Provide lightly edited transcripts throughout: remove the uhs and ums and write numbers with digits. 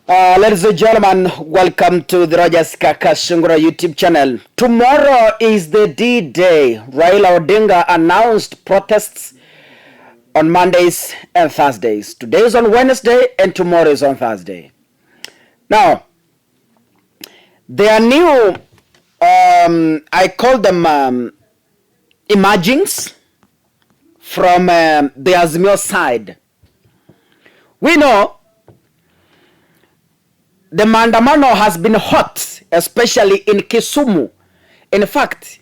Ladies and gentlemen, welcome to the Kakasungura YouTube channel. Tomorrow is the D-Day. Raila Odinga announced protests on Mondays and Thursdays. Today is on Wednesday and tomorrow is on Thursday. Now, there are new, I call them emergings from the Azimio side. We know the maandamano has been hot, especially in Kisumu. In fact,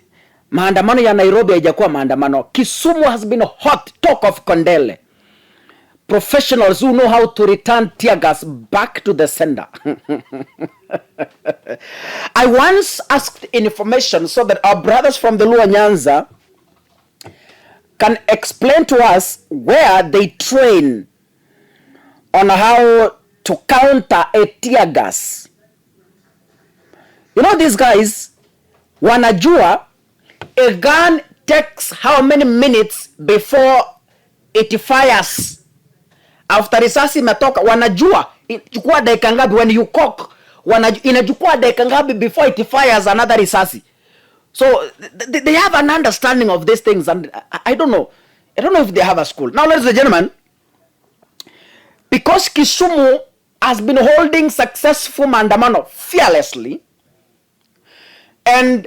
maandamano ya Nairobi haijakuwa maandamano. Kisumu has been hot, talk of Kondele. Professionals who know how to return tear gas back to the sender. I once asked information so that our brothers from the Luo Nyanza can explain to us where they train on how to counter a tear gas. You know, these guys, wanajua a gun takes how many minutes before it fires. After risasi imetoka, wanajua inachukua dakika ngapi when you cock, inachukua dakika ngapi before it fires another risasi. So they have an understanding of these things, and I don't know if they have a school. Now, ladies and gentlemen, because Kisumu has been holding successful maandamano fearlessly, and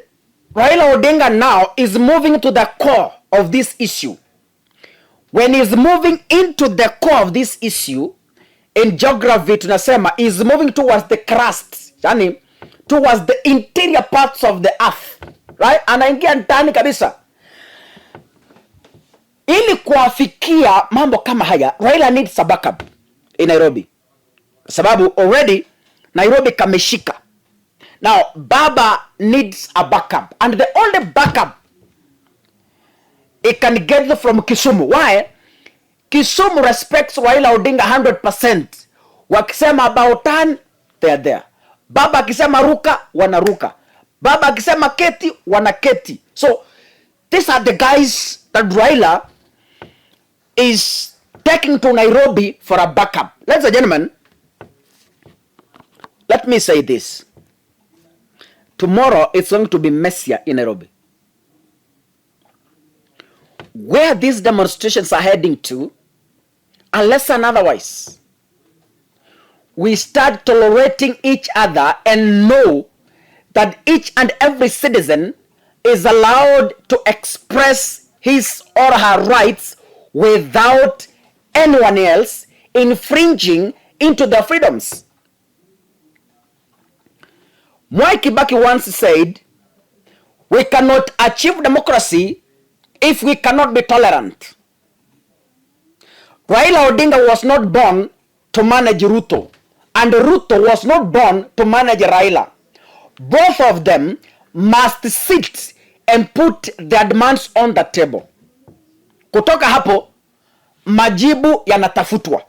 Raila Odinga now is moving to the core of this issue. When he's moving into the core of this issue, in geography tunasema is moving towards the crust, yani towards the interior parts of the earth, right? Anaingia ndani kabisa. Ili kuafikia mambo kama haya, Raila needs a backup in Nairobi. Sababu already Nairobi kameshika. Now Baba needs a backup, and the only backup it can get from Kisumu. Why? Kisumu respects Raila Odinga 100%. Wakisema about turn, they are there. Baba akisema ruka, wanaruka. Baba akisema keti, wanaketi. So these are the guys that Raila is taking to Nairobi for a backup. Ladies and gentlemen, let me say this. Tomorrow it's going to be messier in Nairobi. Where these demonstrations are heading to, unless and otherwise, we start tolerating each other and know that each and every citizen is allowed to express his or her rights without anyone else infringing into their freedoms. Mwai Kibaki once said, we cannot achieve democracy if we cannot be tolerant. Raila Odinga was not born to manage Ruto, and Ruto was not born to manage Raila. Both of them must sit and put their demands on the table. Kutoka hapo, majibu yanatafutwa.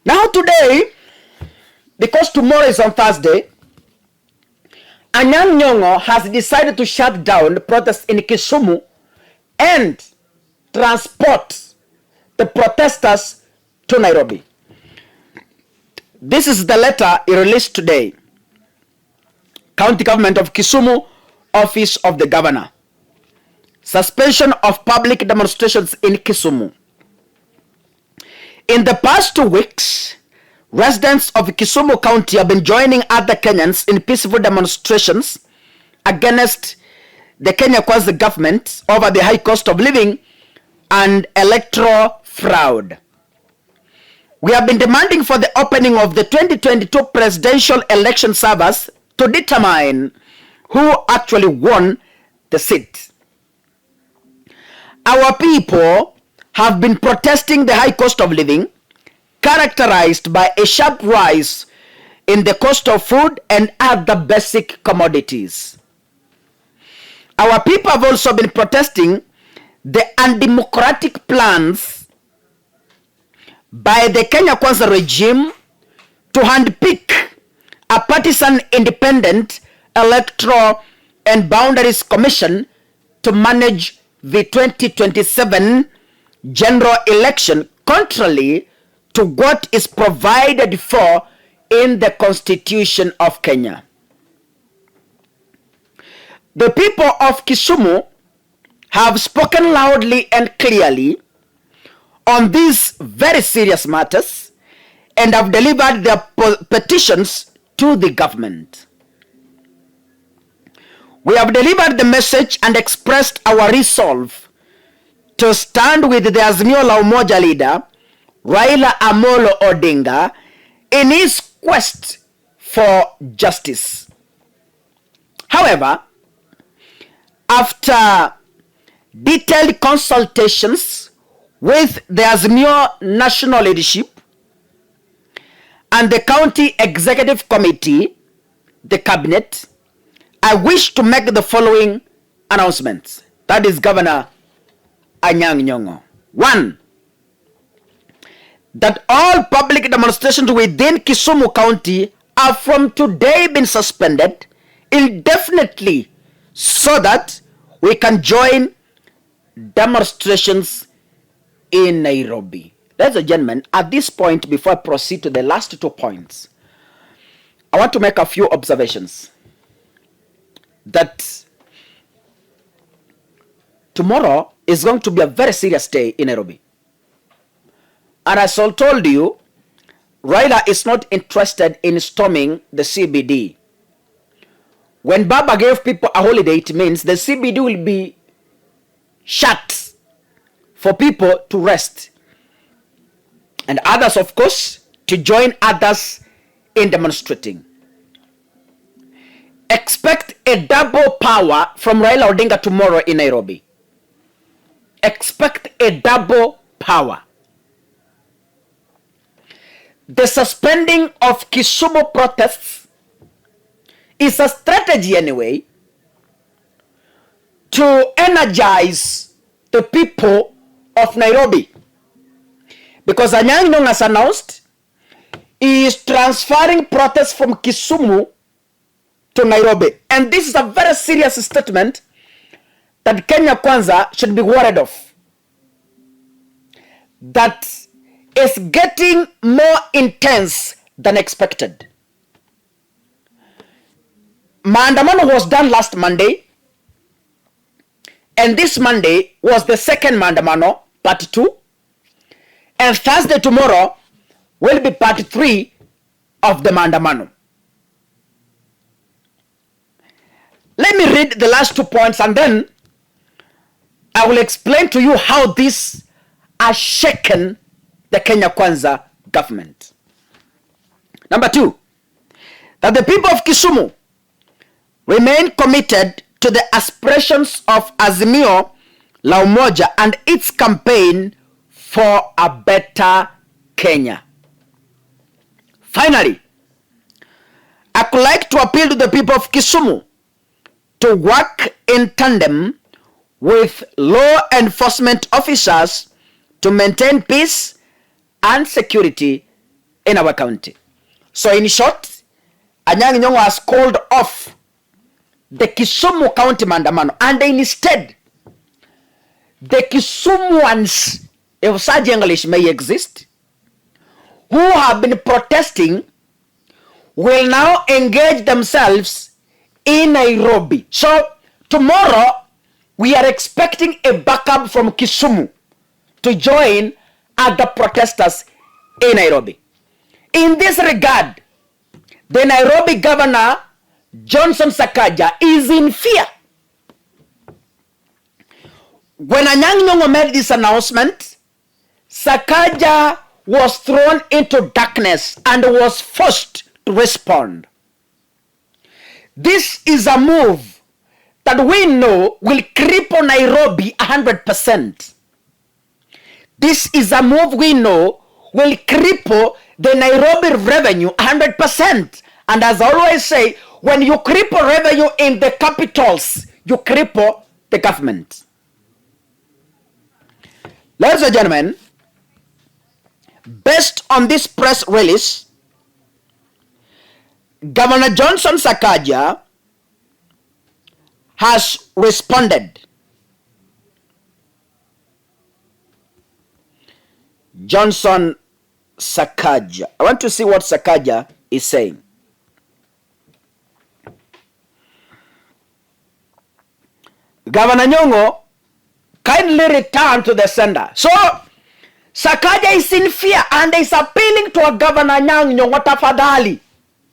Now today, because tomorrow is on Thursday, Anyang' Nyong'o has decided to shut down the protests in Kisumu and transport the protesters to Nairobi. This is the letter he released today. County Government of Kisumu, Office of the Governor. Suspension of public demonstrations in Kisumu. In the past 2 weeks, residents of Kisumu County have been joining other Kenyans in peaceful demonstrations against the Kenya Kwanza government over the high cost of living and electoral fraud. We have been demanding for the opening of the 2022 presidential election servers to determine who actually won the seat. Our people have been protesting the high cost of living, characterized by a sharp rise in the cost of food and other basic commodities. Our people have also been protesting the undemocratic plans by the Kenya Kwanza regime to handpick a partisan independent electoral and boundaries commission to manage the 2027 general election, contrary to what is provided for in the Constitution of Kenya. The people of Kisumu have spoken loudly and clearly on these very serious matters and have delivered their petitions to the government. We have delivered the message and expressed our resolve to stand with the Azimio la Umoja leader, Raila Amolo Odinga, in his quest for justice. However, after detailed consultations with the Azimio national leadership and the county executive committee, the cabinet, I wish to make the following announcements. That is Governor Anyang' Nyong'o. 1. That all public demonstrations within Kisumu County are from today been suspended indefinitely so that we can join demonstrations in Nairobi. Ladies and gentlemen, at this point, before I proceed to the last 2 points, I want to make a few observations. That tomorrow is going to be a very serious day in Nairobi. And as I told you, Raila is not interested in storming the CBD. When Baba gave people a holiday, it means the CBD will be shut for people to rest. And others, of course, to join others in demonstrating. Expect a double power from Raila Odinga tomorrow in Nairobi. Expect a double power. The suspending of Kisumu protests is a strategy anyway to energize the people of Nairobi. Because Anyang' Nyong'o has announced he is transferring protests from Kisumu to Nairobi. And this is a very serious statement that Kenya Kwanza should be worried of. That is getting more intense than expected. Maandamano was done last Monday, and this Monday was the second Maandamano, part 2, and Thursday tomorrow will be part 3 of the Maandamano. Let me read the last 2 points and then I will explain to you how this has shaken the Kenya Kwanza government. Number 2, that the people of Kisumu remain committed to the aspirations of Azimio la Umoja and its campaign for a better Kenya. Finally, I would like to appeal to the people of Kisumu to work in tandem with law enforcement officers to maintain peace and security in our county. So in short, Anyang' Nyong'o has called off the Kisumu County Maandamano, and instead, the Kisumuans, if such English may exist, who have been protesting, will now engage themselves in Nairobi. So tomorrow, we are expecting a backup from Kisumu to join other protesters in Nairobi. In this regard, the Nairobi governor, Johnson Sakaja, is in fear. When Anyang' Nyong'o made this announcement, Sakaja was thrown into darkness and was forced to respond. This is a move that we know will cripple Nairobi 100%. This is a move we know will cripple the Nairobi revenue 100%. And as I always say, when you cripple revenue in the capitals, you cripple the government. Ladies and gentlemen, based on this press release, Governor Johnson Sakaja has responded. Johnson Sakaja. I want to see what Sakaja is saying. Governor Nyong'o, kindly return to the sender. So, Sakaja is in fear and is appealing to a Governor Nyong'o, tafadhali,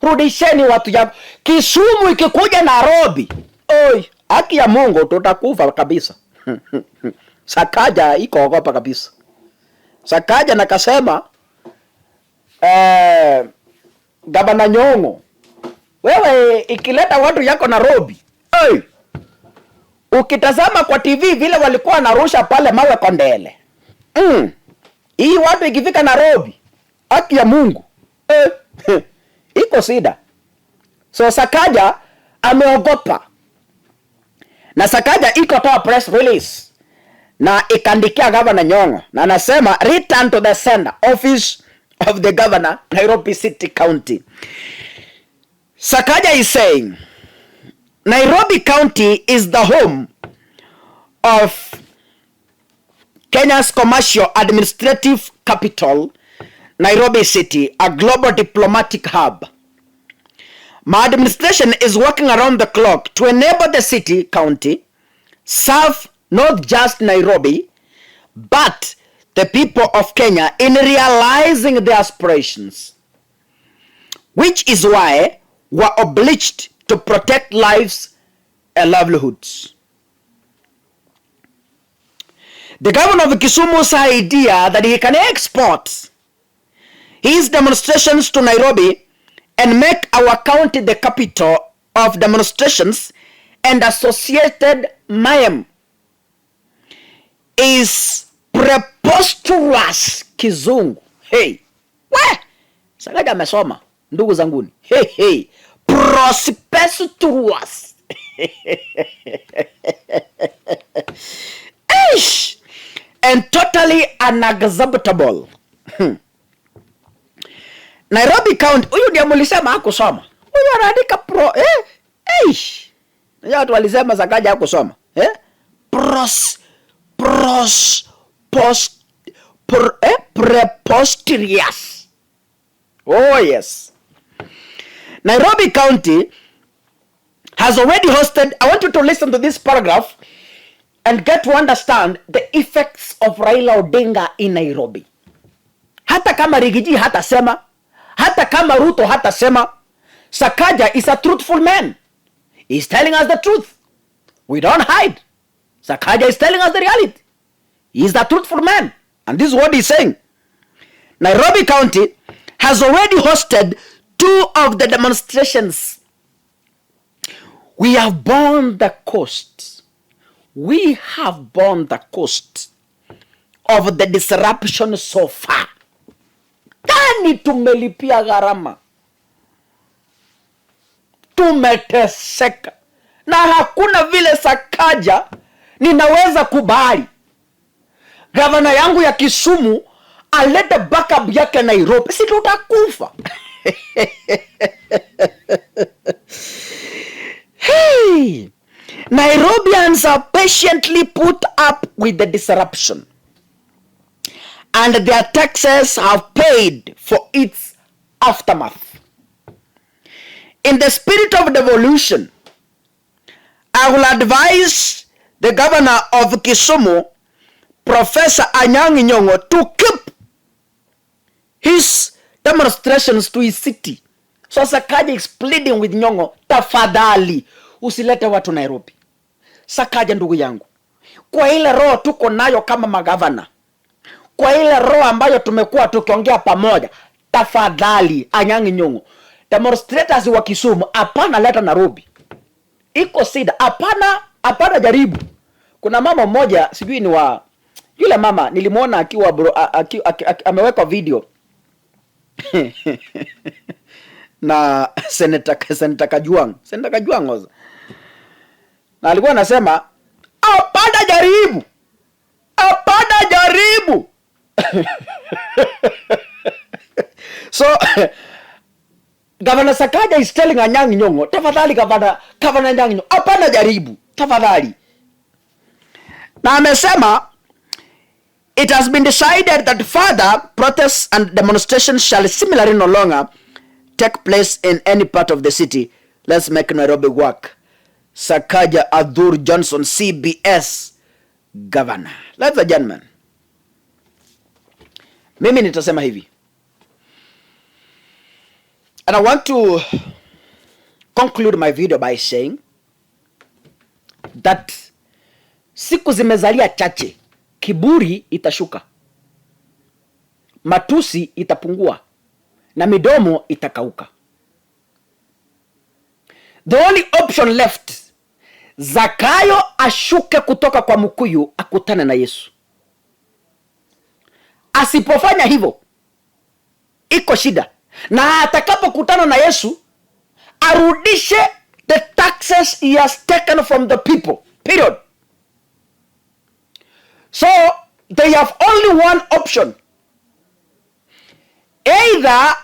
rudisheni watu ya Kisumu ikikuja Nairobi. Oi, haki ya Mungu tutakufa kabisa. Sakaja iko ogopa kabisa. Sakaja nakasema Governor Nyong'o, wewe ikileta watu yako Nairobi, oi, ukitazama kwa TV vile walikuwa narusha pale mawe kondele. Hii watu ikifika Nairobi, haki ya Mungu, iko sida. So Sakaja ameogopa. Na Sakaja iko toa press release na ikandikia Governor Nyong'o na anasema return to the sender, office of the governor, Nairobi City County. Sakaja is saying Nairobi County is the home of Kenya's commercial administrative capital, Nairobi City, a global diplomatic hub. My administration is working around the clock to enable the city county serve not just Nairobi, but the people of Kenya in realizing their aspirations, which is why we're obliged to protect lives and livelihoods. The governor of Kisumu's idea that he can export his demonstrations to Nairobi and make our county the capital of demonstrations and associated mayhem is preposterous kizungu. Hey, we Sakaja amesoma ndugu zanguni. Hey, preposterous. And totally unacceptable. Nairobi County, huyu ndiye mlisema hakusoma. Huyu anaandika Najua watu walisema Sakaja hakusoma. Preposterous. Oh yes. Nairobi County has already hosted, I want you to listen to this paragraph and get to understand the effects of Raila Odinga in Nairobi. Hata kama Rigiji hatasema, hata kama Ruto hatasema, Sakaja is a truthful man. He's telling us the truth. We don't hide. Sakaja is telling us the reality. He's the truthful man. And this is what he's saying. Nairobi County has already hosted 2 of the demonstrations. We have borne the cost. We have borne the cost of the disruption so far. Kani tumelipia gharama. Tumeteseka. Na hakuna vile Sakaja ninaweza kubali gavana yangu ya Kisumu alete backup yake Nairobi. Si tutakufa. Hey, Nairobians are patiently put up with the disruption, and their taxes have paid for its aftermath. In the spirit of devolution, I will advise the governor of Kisumu, Professor Anyang' Nyong'o, to keep his demonstrations to his city. So Sakaja is pleading with Nyong'o, tafadhali usilete watu Nairobi. Sakaja ndugu yangu, kwa ile roho tuko nayo kama magavana, kwa ile roho ambayo tumekuwa tukiongea pamoja, tafadhali Anyang' Nyong'o, demonstrators wa Kisumu hapana leta Nairobi. Iko sida, hapana jaribu. Kuna mama mmoja sijui ni wa yule mama nilimuona akiwa ameweka video na Senator Kajwang'. Na alikuwa anasema hapana jaribu. So Governor Sakaja is telling Anyang' Nyong'o, tafadhali Governor Anyang' Nyong'o, hapana jaribu, tafadhali. Na amesema it has been decided that further protests and demonstrations shall similarly no longer take place in any part of the city. Let's make Nairobi work. Sakaja Adhur Johnson, CBS governor. Ladies and gentlemen, mimi nitasema hivi, and I want to conclude my video by saying that siku zimezalia chache, kiburi itashuka, matusi itapungua, na midomo itakauka. The only option left, Zakayo ashuke kutoka kwa mkuyu akutane na Yesu. Asipofanya hivyo, iko shida. Na atakapokutana na Yesu, arudishe the taxes he has taken from the people. Period. So, they have only one option. Either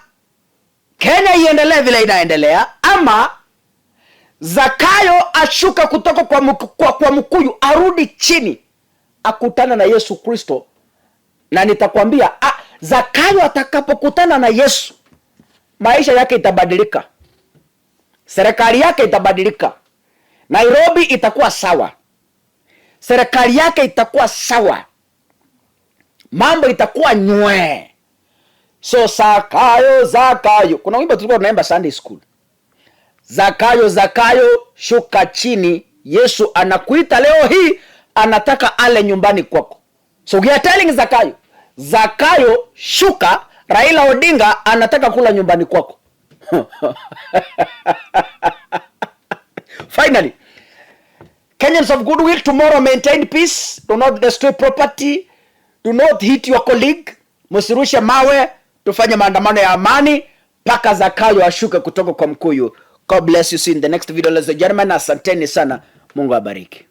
Kenya iendelee vile inaendelea, ama Zakayo ashuka kutoka kwa mkuyu, arudi chini, akutana na Yesu Kristo. Na nitakwambia, Zakayo atakapokutana na Yesu, maisha yake itabadilika. Serikali yake itabadilika. Nairobi itakuwa sawa. Serikali yake itakuwa sawa. Mambo itakuwa nywe. So Zakayo, Zakayo. Kuna wimbo tulikuwa tunaimba Sunday school. Zakayo, Zakayo, shuka chini. Yesu anakuita leo hii, anataka ale nyumbani kwako. So we are telling Zakayo, Zakayo, shuka. Raila Odinga anataka kula nyumbani kwako. Finally, Kenyans of goodwill, tomorrow maintain peace. Do not destroy property. Do not hit your colleague. Musirushe mawe. Tufanye maandamano ya amani paka Zakayo ashuke kutoka kwa mkuyu. God bless you. See you in the next video, ladies and gentlemen. Asanteni sana. Mungu abariki.